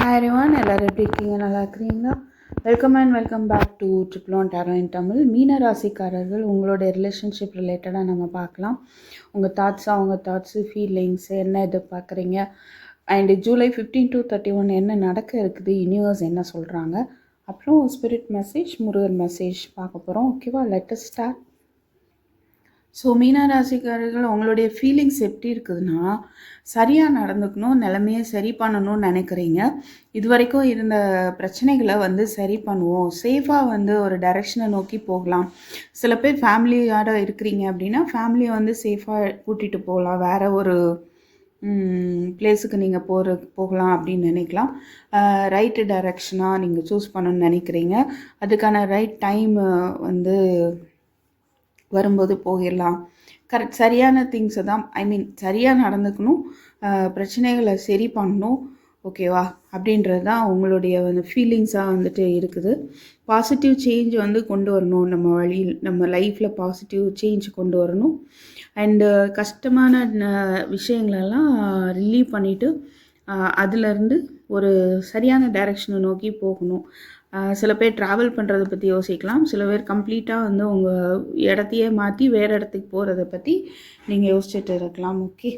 Hi everyone, எல்லோரும் எப்படி இருக்கீங்க? நல்லா இருக்கிறீங்களா? Welcome back to triple one tarot in Tamil. மீன ராசிக்காரர்கள், உங்களுடைய ரிலேஷன்ஷிப் ரிலேட்டடாக நம்ம பார்க்கலாம். உங்கள் தாட்ஸு, அவங்க தாட்ஸு, ஃபீலிங்ஸு, என்ன எதிர்பார்க்குறீங்க, அண்டு ஜூலை 15 to 31 என்ன நடக்க இருக்குது, யூனிவர்ஸ் என்ன சொல்கிறாங்க, அப்புறம் ஸ்பிரிட் மெசேஜ், முருகன் மெசேஜ் பார்க்க போகிறோம். ஓகேவா? Let us start. ஸோ மீன ராசிக்காரர்கள், உங்களுடைய ஃபீலிங்ஸ் எப்படி இருக்குதுன்னா, சரியாக நடந்துக்கணும், நிலைமையை சரி பண்ணணும்னு நினைக்கிறீங்க. இது வரைக்கும் இருந்த பிரச்சனைகளை சரி பண்ணுவோம், சேஃபாக ஒரு டைரெக்ஷனை நோக்கி போகலாம். சில பேர் ஃபேமிலியோட இருக்கிறீங்க அப்படின்னா ஃபேமிலியை சேஃபாக கூட்டிகிட்டு போகலாம், வேறு ஒரு பிளேஸுக்கு நீங்கள் போகலாம் அப்படின்னு நினைக்கலாம். ரைட்டு டைரெக்ஷனாக நீங்கள் சூஸ் பண்ணணும்னு நினைக்கிறீங்க. அதுக்கான ரைட் டைம் வரும்போது போயிடலாம். சரியான திங்ஸை தான், சரியாக நடந்துக்கணும், பிரச்சனைகளை சரி பண்ணணும். ஓகேவா? அப்படின்றது தான் உங்களுடைய ஃபீலிங்ஸாக இருக்குது. பாசிட்டிவ் சேஞ்ச் கொண்டு வரணும், நம்ம வழியில் நம்ம லைஃப்பில் பாசிட்டிவ் சேஞ்ச் கொண்டு வரணும். அண்டு கஷ்டமான விஷயங்களெல்லாம் ரிலீவ் பண்ணிவிட்டு அதிலேருந்து ஒரு சரியான டைரெக்ஷனை நோக்கி போகணும். சில பேர் ட்ராவல் பண்ணுறதை பற்றி யோசிக்கலாம். சில பேர் கம்ப்ளீட்டாக உங்கள் இடத்தையே மாற்றி வேறு இடத்துக்கு போகிறத பற்றி நீங்கள் யோசிச்சுட்டு இருக்கலாம். ஓகே,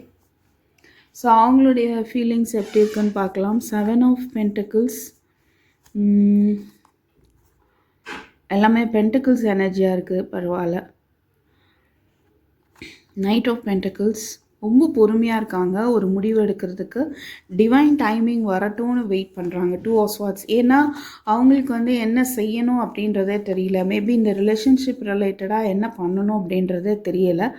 ஸோ அவங்களுடைய ஃபீலிங்ஸ் எப்படி இருக்குன்னு பார்க்கலாம். 7 of Pentacles, எல்லாமே பென்டிகிள்ஸ் எனர்ஜியாக இருக்குது, பரவாயில்ல. Knight of Pentacles, ரொம்ப பொறுமையாக இருக்காங்க ஒரு முடிவு எடுக்கிறதுக்கு. டிவைன் டைமிங் வரட்டும்னு வெயிட் பண்ணுறாங்க. 2 of Swords, ஏன்னா அவங்களுக்கு என்ன செய்யணும் அப்படின்றதே தெரியல. மேபி இந்த ரிலேஷன்ஷிப் ரிலேட்டடாக என்ன பண்ணணும் அப்படின்றதே தெரியலை,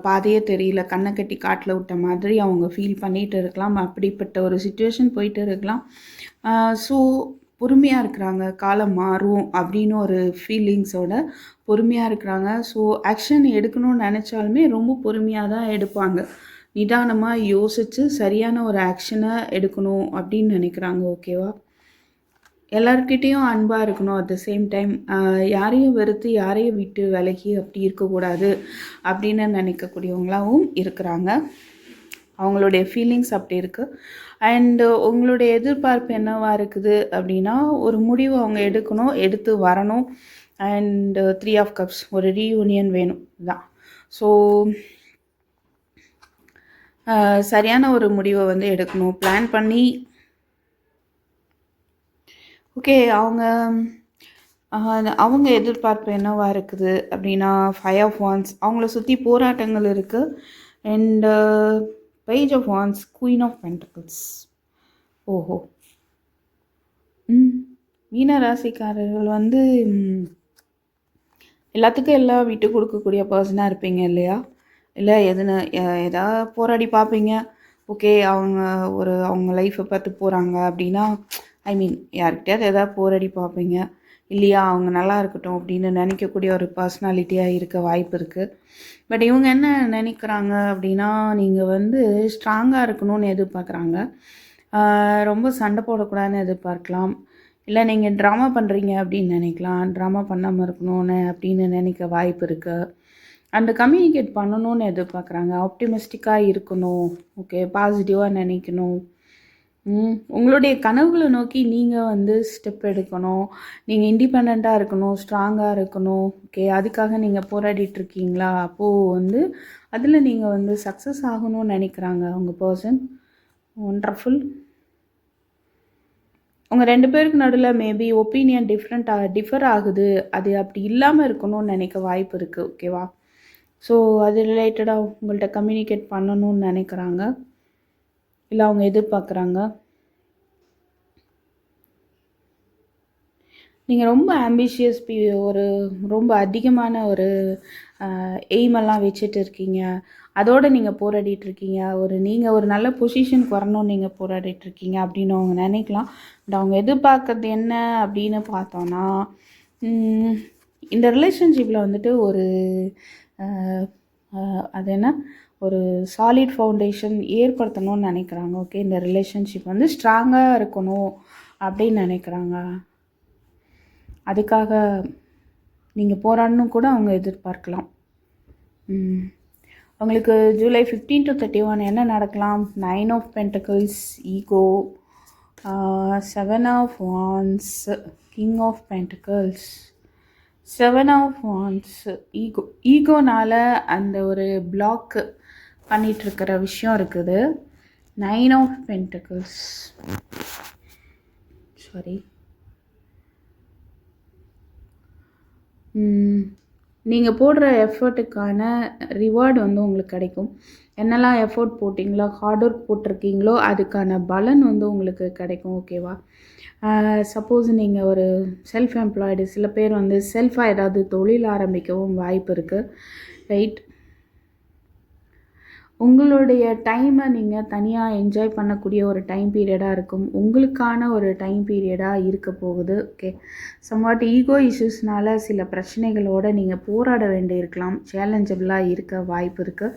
பாதையே தெரியல. கண்ணை கட்டி காட்டில் விட்ட மாதிரி அவங்க ஃபீல் பண்ணிகிட்டு இருக்கலாம். அப்படிப்பட்ட ஒரு சுச்சுவேஷன் போயிட்டு இருக்கலாம். ஸோ பொறுமையாக இருக்கிறாங்க, காலம் மாறும் அப்படின்னு ஒரு ஃபீலிங்ஸோட பொறுமையாக இருக்கிறாங்க. ஸோ ஆக்ஷன் எடுக்கணும்னு நினச்சாலுமே ரொம்ப பொறுமையாக தான் எடுப்பாங்க. நிதானமாக யோசித்து சரியான ஒரு ஆக்ஷனை எடுக்கணும் அப்படின்னு நினைக்கிறாங்க. ஓகேவா? எல்லாருக்கிட்டேயும் அன்பாக இருக்கணும். அட் த சேம் டைம் யாரையும் வெறுத்து யாரையும் விட்டு விலகி அப்படி இருக்கக்கூடாது அப்படின்னு நினைக்கக்கூடியவங்களாகவும் இருக்கிறாங்க. அவங்களுடைய ஃபீலிங்ஸ் அப்படி இருக்குது. அண்டு உங்களுடைய எதிர்பார்ப்பு என்னவாக இருக்குது அப்படின்னா, ஒரு முடிவு அவங்க எடுக்கணும், எடுத்து வரணும். அண்டு 3 of Cups, ஒரு ரீயூனியன் வேணும் தான். ஸோ சரியான ஒரு முடிவை எடுக்கணும், பிளான் பண்ணி. ஓகே, அவங்க எதிர்பார்ப்பு என்னவாக இருக்குது அப்படின்னா 5 of Wands, அவங்கள சுற்றி போராட்டங்கள் இருக்குது. And Page of Wands, Queen of Pentacles. ஓஹோ, மீன ராசிக்காரர்கள் எல்லாத்துக்கும் எல்லாம் விட்டு கொடுக்கக்கூடிய பர்சனாக இருப்பீங்க இல்லையா? இல்லை எதாவது போராடி பார்ப்பீங்க. ஓகே, அவங்க லைஃப்பை பார்த்து போகிறாங்க அப்படின்னா, யார்கிட்டயாவது எதாவது போராடி பார்ப்பீங்க இல்லையா? அவங்க நல்லா இருக்கட்டும் அப்படின்னு நினைக்கக்கூடிய ஒரு பர்சனாலிட்டியாக இருக்க வாய்ப்பு இருக்குது. பட் இவங்க என்ன நினைக்கிறாங்க அப்படின்னா, நீங்கள் ஸ்ட்ராங்காக இருக்கணும்னு எதிர்பார்க்குறாங்க. ரொம்ப சண்டை போடக்கூடாதுன்னு எதிர்பார்க்கலாம். இல்லை நீங்கள் ட்ராமா பண்ணுறீங்க அப்படின்னு நினைக்கலாம். ட்ராமா பண்ணாமல் இருக்கணும்னு அப்படின்னு நினைக்க வாய்ப்பு இருக்குது. அந்த கம்யூனிகேட் பண்ணணும்னு எதிர்பார்க்குறாங்க. ஆப்டிமிஸ்டிக்காக இருக்கணும். ஓகே, பாசிட்டிவாக நினைக்கணும். உங்களுடைய கனவுகளை நோக்கி நீங்கள் ஸ்டெப் எடுக்கணும். நீங்கள் இண்டிபெண்ட்டாக இருக்கணும், ஸ்ட்ராங்காக இருக்கணும். ஓகே, அதுக்காக நீங்கள் போராடிட்டுருக்கீங்களா? அப்போது அதில் நீங்கள் சக்ஸஸ் ஆகணும்னு நினைக்கிறாங்க உங்கள் பர்சன். ஒண்டர்ஃபுல். உங்கள் 2 பேருக்கு நடுவில் மேபி ஒப்பீனியன் டிஃபர் ஆகுது. அது அப்படி இல்லாமல் இருக்கணும்னு நினைக்க வாய்ப்பு இருக்குது. ஓகேவா? ஸோ அது ரிலேட்டடாக உங்கள்கிட்ட கம்யூனிகேட் பண்ணணும்னு நினைக்கிறாங்க, இல்லை அவங்க எதிர்பார்க்குறாங்க. நீங்கள் ரொம்ப ஆம்பிஷியஸ், ரொம்ப அதிகமான ஒரு எய்மெல்லாம் வச்சுட்டு இருக்கீங்க. அதோடு நீங்கள் போராடிட்டுருக்கீங்க. நீங்கள் ஒரு நல்ல பொசிஷனுக்கு வரணும்னு நீங்கள் போராடிட்டுருக்கீங்க அப்படின்னு அவங்க நினைக்கலாம். பட் அவங்க எதிர்பார்க்கறது என்ன அப்படின்னு பார்த்தோன்னா, இந்த ரிலேஷன்ஷிப்பில் ஒரு அது என்ன, ஒரு சாலிட் ஃபவுண்டேஷன் ஏற்படுத்தணும்னு நினைக்கிறாங்க. ஓகே, இந்த ரிலேஷன்ஷிப் ஸ்ட்ராங்காக இருக்கணும் அப்படின்னு நினைக்கிறாங்க. அதுக்காக நீங்கள் போராடணும் கூட அவங்க எதிர்பார்க்கலாம். உங்களுக்கு ஜூலை 15 to 31 என்ன நடக்கலாம்? 9 of Pentacles, ego, seven of wands, king of pentacles, seven of wands, ஈகோனால் அந்த ஒரு பிளாக் பண்ணிகிட்ருக்கிற விஷயம் இருக்குது. நைன் ஆஃப் பென்டிகல்ஸ், சாரி, நீங்கள் போடுற எஃபர்ட்டுக்கான ரிவார்டு வந்து உங்களுக்கு கிடைக்கும். என்னெல்லாம் எஃபோர்ட் போட்டிங்களோ, ஹார்ட் ஒர்க் போட்டிருக்கீங்களோ அதுக்கான பலன் வந்து உங்களுக்கு கிடைக்கும். ஓகேவா? சப்போஸ் நீங்கள் ஒரு செல்ஃப் எம்ப்ளாய்டு, சில பேர் வந்து செல்ஃபாக ஏதாவது தொழில் ஆரம்பிக்கவும் வாய்ப்பு இருக்குது. ரைட், உங்களுடைய டைமை நீங்கள் தனியாக என்ஜாய் பண்ணக்கூடிய ஒரு டைம் பீரியடாக இருக்கும். உங்களுக்கான ஒரு டைம் பீரியடாக இருக்க போகுது. ஓகே, சம்வாட் ஈகோ இஷ்யூஸ்னால சில பிரச்சனைகளோடு நீங்கள் போராட வேண்டியிருக்கலாம். சேலஞ்சபிளாக இருக்க வாய்ப்பு இருக்குது.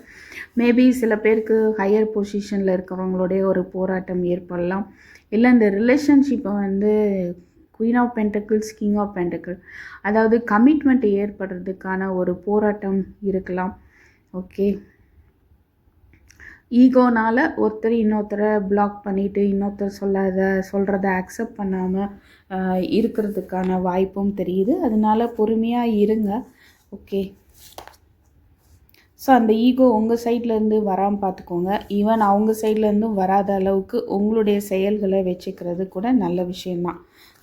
மேபி சில பேருக்கு ஹையர் பொசிஷனில் இருக்கிறவங்களுடைய ஒரு போராட்டம் ஏற்படலாம். இல்லை இந்த ரிலேஷன்ஷிப்பை வந்து queen of pentacles, king of pentacle, அதாவது கமிட்மெண்ட் ஏற்படுறதுக்கான ஒரு போராட்டம் இருக்கலாம். ஓகே, ஈகோனால் ஒருத்தர் இன்னொருத்தரை பிளாக் பண்ணிவிட்டு இன்னொருத்தர் சொல்கிறத அக்செப்ட் பண்ணாமல் இருக்கிறதுக்கான வாய்ப்பும் தெரியுது. அதனால் பொறுமையாக இருங்க. ஓகே, ஸோ அந்த ஈகோ உங்கள் சைட்லேருந்து வராமல் பார்த்துக்கோங்க. ஈவன் அவங்க சைட்லேருந்தும் வராத அளவுக்கு உங்களுடைய செயல்களை வச்சுக்கிறது கூட நல்ல விஷயந்தான்.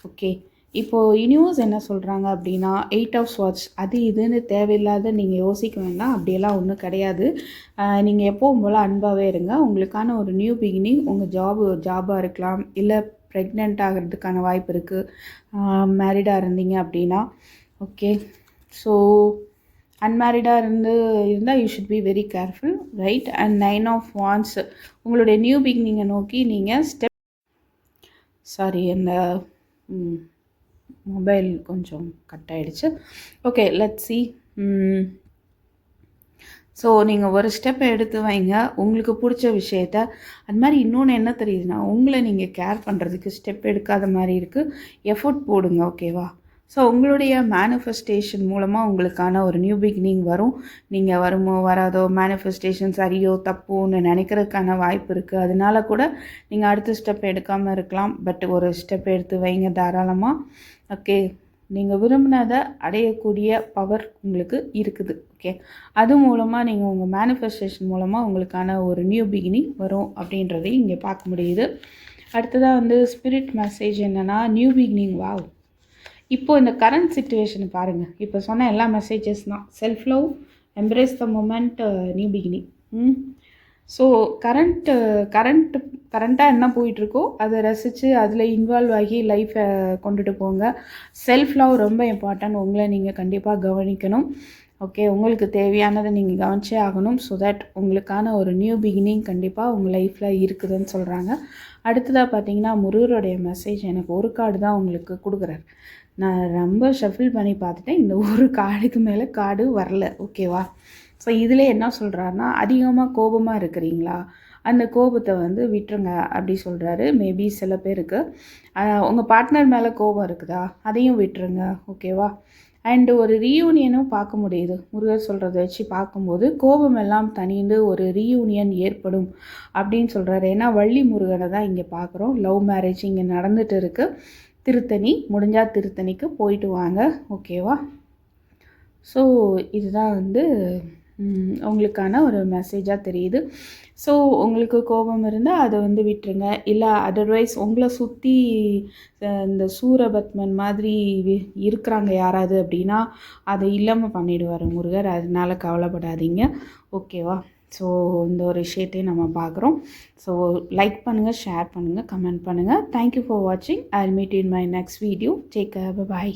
ஓகே, இப்போது யூனிவர்ஸ் என்ன சொல்கிறாங்க அப்படின்னா, 8 ஆஃப் ஸ்வார்ட்ஸ், அது இதுன்னு தேவையில்லாத நீங்கள் யோசிக்க வேண்டாம். அப்படியெல்லாம் ஒன்றும் கிடையாது. நீங்கள் எப்போவும் போல் அன்பாகவே இருங்க. உங்களுக்கான ஒரு நியூ பிகினிங், உங்கள் ஜாபாக இருக்கலாம், இல்லை ப்ரெக்னென்ட் ஆகிறதுக்கான வாய்ப்பு இருக்குது. மேரிடாக இருந்தீங்க அப்படின்னா. ஓகே, ஸோ அன்மேரிடாக இருந்தால் you should be very careful. Right, and 9 of wands, உங்களுடைய நியூ பிகினிங்கை நோக்கி நீங்கள் அந்த மொபைல் கொஞ்சம் கட் ஆகிடுச்சு. Okay, let's see. ஸோ நீங்கள் ஒரு ஸ்டெப் எடுத்து வைங்க, உங்களுக்கு பிடிச்ச விஷயத்த. அது மாதிரி இன்னொன்று என்ன தெரியுதுன்னா, உங்களை நீங்கள் கேர் பண்ணுறதுக்கு ஸ்டெப் எடுக்காத மாதிரி இருக்குது. எஃபோர்ட் போடுங்க. ஓகேவா? ஸோ உங்களுடைய மேனிஃபெஸ்டேஷன் மூலமாக உங்களுக்கான ஒரு நியூ பிகினிங் வரும். நீங்கள் வருமோ வராதோ, மேனிஃபெஸ்டேஷன் சரியோ தப்போன்னு நினைக்கிறதுக்கான வாய்ப்பு இருக்குது. அதனால கூட நீங்கள் அடுத்த ஸ்டெப் எடுக்காமல் இருக்கலாம். பட் ஒரு ஸ்டெப் எடுத்து வைங்க தாராளமாக. ஓகே, நீங்கள் விரும்பினதை அடையக்கூடிய பவர் உங்களுக்கு இருக்குது. ஓகே, அது மூலமாக நீங்கள் உங்கள் மேனிஃபெஸ்டேஷன் மூலமாக உங்களுக்கான ஒரு நியூ பிகினிங் வரும் அப்படின்றதையும் இங்கே பார்க்க முடியுது. அடுத்ததாக வந்து ஸ்பிரிட் மெசேஜ் என்னென்னா, நியூ பிகினிங். வாவ், இப்போது இந்த கரண்ட் சிச்சுவேஷனை பாருங்கள். இப்போ சொன்ன எல்லா மெசேஜஸ் தான். Self love, embrace the moment, new beginning. So கரண்ட்டாக என்ன போயிட்டுருக்கோ அதை ரசித்து அதில் இன்வால்வ் ஆகி லைஃப்பை கொண்டுட்டு போங்க. செல்ஃப் லவ் ரொம்ப இம்பார்ட்டன்ட். உங்களை நீங்கள் கண்டிப்பாக கவனிக்கணும். ஓகே, உங்களுக்கு தேவையானதை நீங்கள் கவனிச்சே ஆகணும். ஸோ தட் உங்களுக்கான ஒரு நியூ பிகினிங் கண்டிப்பாக உங்கள் லைஃப்பில் இருக்குதுன்னு சொல்கிறாங்க. அடுத்ததாக பார்த்தீங்கன்னா, முருகருடைய மெசேஜ் எனக்கு ஒரு கார்டு தான் உங்களுக்கு கொடுக்குறாரு. நான் ரொம்ப ஷஃபில் பண்ணி பார்த்துட்டேன். இந்த ஒரு கார்டுக்கு மேலே கார்டு வரல. ஓகேவா? ஸோ இதில் என்ன சொல்கிறாருன்னா, அதிகமாக கோபமாக இருக்கிறீங்களா, அந்த கோபத்தை வந்து விட்டுருங்க அப்படி சொல்கிறாரு. மேபி சில பேருக்கு உங்கள் பார்ட்னர் மேலே கோபம் இருக்குதா, அதையும் விட்டுருங்க. ஓகேவா? அண்டு ஒரு ரீயூனியனும் பார்க்க முடியுது. முருகர் சொல்கிறத வச்சு பார்க்கும்போது கோபம் எல்லாம் தனிந்து ஒரு ரீயூனியன் ஏற்படும் அப்படின்னு சொல்கிறாரு. ஏன்னா வள்ளி முருகனை தான் இங்கே பார்க்குறோம். லவ் மேரேஜ் இங்கே நடந்துகிட்டு இருக்குது. திருத்தணி முடிஞ்சால் திருத்தணிக்கு போயிட்டு வாங்க. ஓகேவா? ஸோ இதுதான் வந்து உங்களுக்கான ஒரு மெசேஜாக தெரியுது. ஸோ உங்களுக்கு கோபம் இருந்தால் அதை வந்து விட்டுருங்க. இல்லை அதர்வைஸ் உங்களை சுற்றி இந்த சூரபத்மன் மாதிரி இருக்கிறாங்க யாராவது அப்படின்னா அதை இல்லாமல் பண்ணிவிடுவார் முருகர். அதனால கவலைப்படாதீங்க. ஓகேவா? ஸோ இந்த ஒரு விஷயத்தையும் நம்ம பார்க்குறோம். ஸோ லைக் பண்ணுங்கள், ஷேர் பண்ணுங்கள், கமெண்ட் பண்ணுங்கள். தேங்க்யூ ஃபார் வாட்சிங். I will meet in my next video. Take care. Bye.